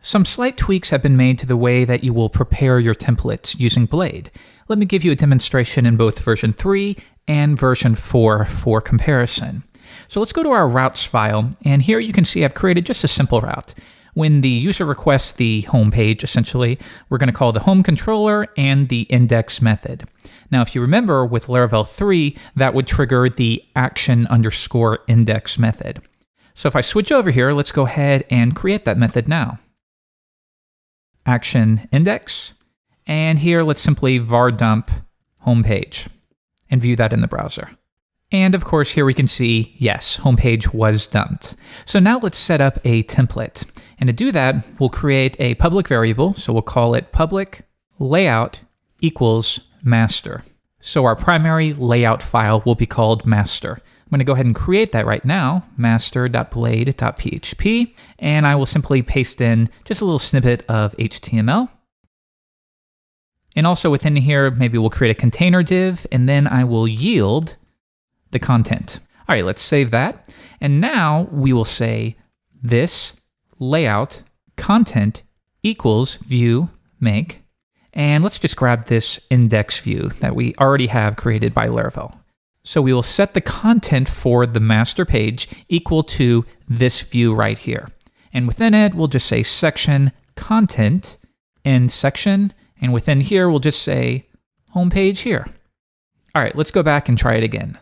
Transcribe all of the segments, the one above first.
Some slight tweaks have been made to the way that you will prepare your templates using Blade. Let me give you a demonstration in both version 3 and version 4 for comparison. So let's go to our routes file, and here you can see I've created just a simple route. When the user requests the home page, essentially, we're going to call the home controller and the index method. Now, if you remember with Laravel 3, that would trigger the action_index method. So if I switch over here, let's go ahead and create that method now. Action index, and here let's simply var dump homepage and view that in the browser. And of course, here we can see, yes, homepage was dumped. So now let's set up a template. And to do that, we'll create a public variable. So we'll call it public layout equals master. So our primary layout file will be called master. I'm going to go ahead and create that right now, master.blade.php, and I will simply paste in just a little snippet of HTML. And also within here, maybe we'll create a container div, and then I will yield the content. All right, let's save that. And now we will say this layout content equals view make. And let's just grab this index view that we already have created by Laravel. So we will set the content for the master page equal to this view right here. And within it, we'll just say section content end section. And within here, we'll just say homepage here. All right, let's go back and try it again.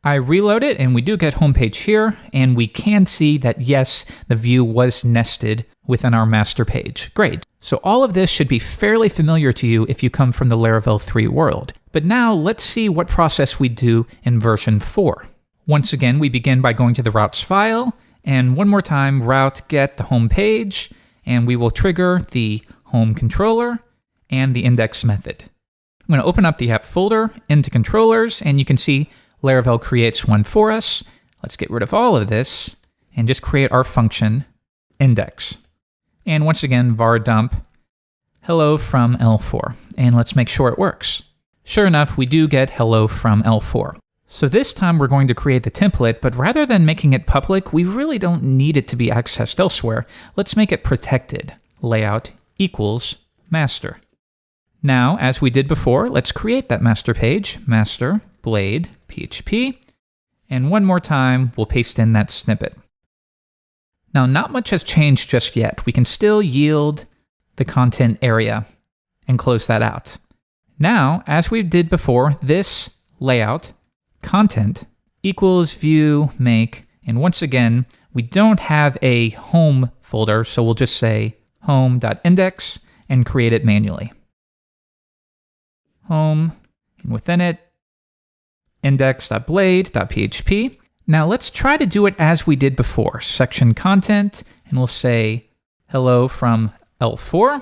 I reload it and we do get homepage here, and we can see that yes, the view was nested within our master page. Great. So all of this should be fairly familiar to you if you come from the Laravel 3 world. But now let's see what process we do in version 4. Once again, we begin by going to the routes file, and one more time, route get the home page, and we will trigger the home controller and the index method. I'm going to open up the app folder into controllers, and you can see Laravel creates one for us. Let's get rid of all of this and just create our function index. And once again, var dump hello from L4. And let's make sure it works. Sure enough, we do get hello from L4. So this time we're going to create the template, but rather than making it public, we really don't need it to be accessed elsewhere. Let's make it protected. Layout equals master. Now, as we did before, let's create that master page, master blade PHP. And one more time, we'll paste in that snippet. Now, not much has changed just yet. We can still yield the content area and close that out. Now, as we did before, this layout content equals view make. And once again, we don't have a home folder, so we'll just say home.index and create it manually. Home, and within it, index.blade.php. Now let's try to do it as we did before. Section content, and we'll say hello from L4,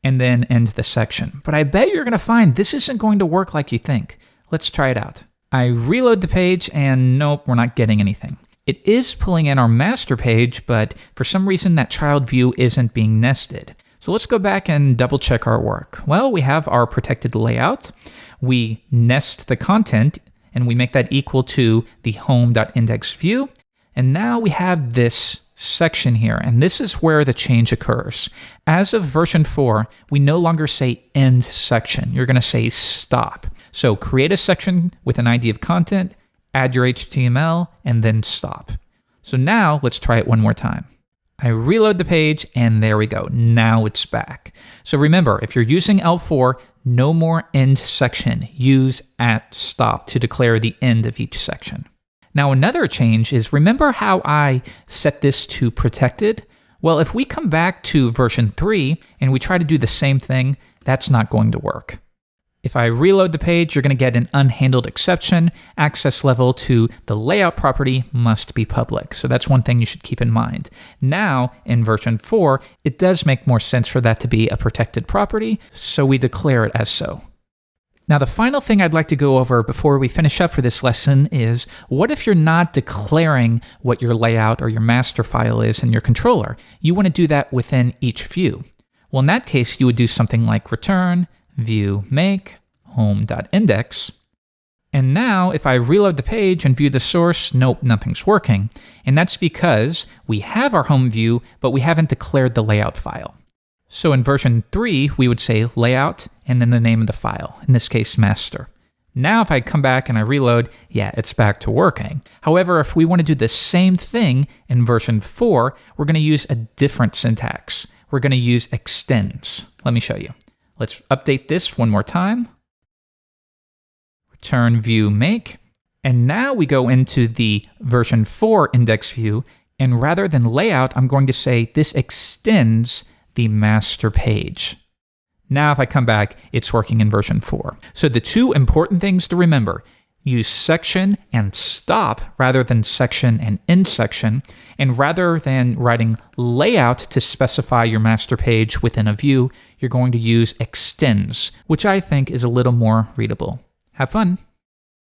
and then end the section. But I bet you're going to find this isn't going to work like you think. Let's try it out. I reload the page, and nope, we're not getting anything. It is pulling in our master page, but for some reason that child view isn't being nested. So let's go back and double check our work. Well, we have our protected layout. We nest the content, and we make that equal to the home.index view. And now we have this section here, and this is where the change occurs. As of version 4, we no longer say end section. You're going to say stop. So create a section with an ID of content, add your HTML, and then stop. So now let's try it one more time. I reload the page, and there we go. Now it's back. So remember, if you're using L4, no more end section. Use @stop to declare the end of each section. Now another change is, remember how I set this to protected? Well, if we come back to version 3 and we try to do the same thing, that's not going to work. If I reload the page, you're going to get an unhandled exception. Access level to the layout property must be public. So that's one thing you should keep in mind. Now, in version 4, it does make more sense for that to be a protected property, so we declare it as so. Now, the final thing I'd like to go over before we finish up for this lesson is, what if you're not declaring what your layout or your master file is in your controller? You want to do that within each view. Well, in that case, you would do something like return view make home.index. And now if I reload the page and view the source, nope, nothing's working. And that's because we have our home view, but we haven't declared the layout file. So in version 3, we would say layout and then the name of the file, in this case, master. Now if I come back and I reload, yeah, it's back to working. However, if we want to do the same thing in version 4, we're going to use a different syntax. We're going to use extends. Let me show you. Let's update this one more time. Return view make. And now we go into the version 4 index view, and rather than layout, I'm going to say this extends the master page. Now if I come back, it's working in version 4. So the two important things to remember: use section and stop rather than section and end section, and rather than writing layout to specify your master page within a view, you're going to use extends, which I think is a little more readable. Have fun!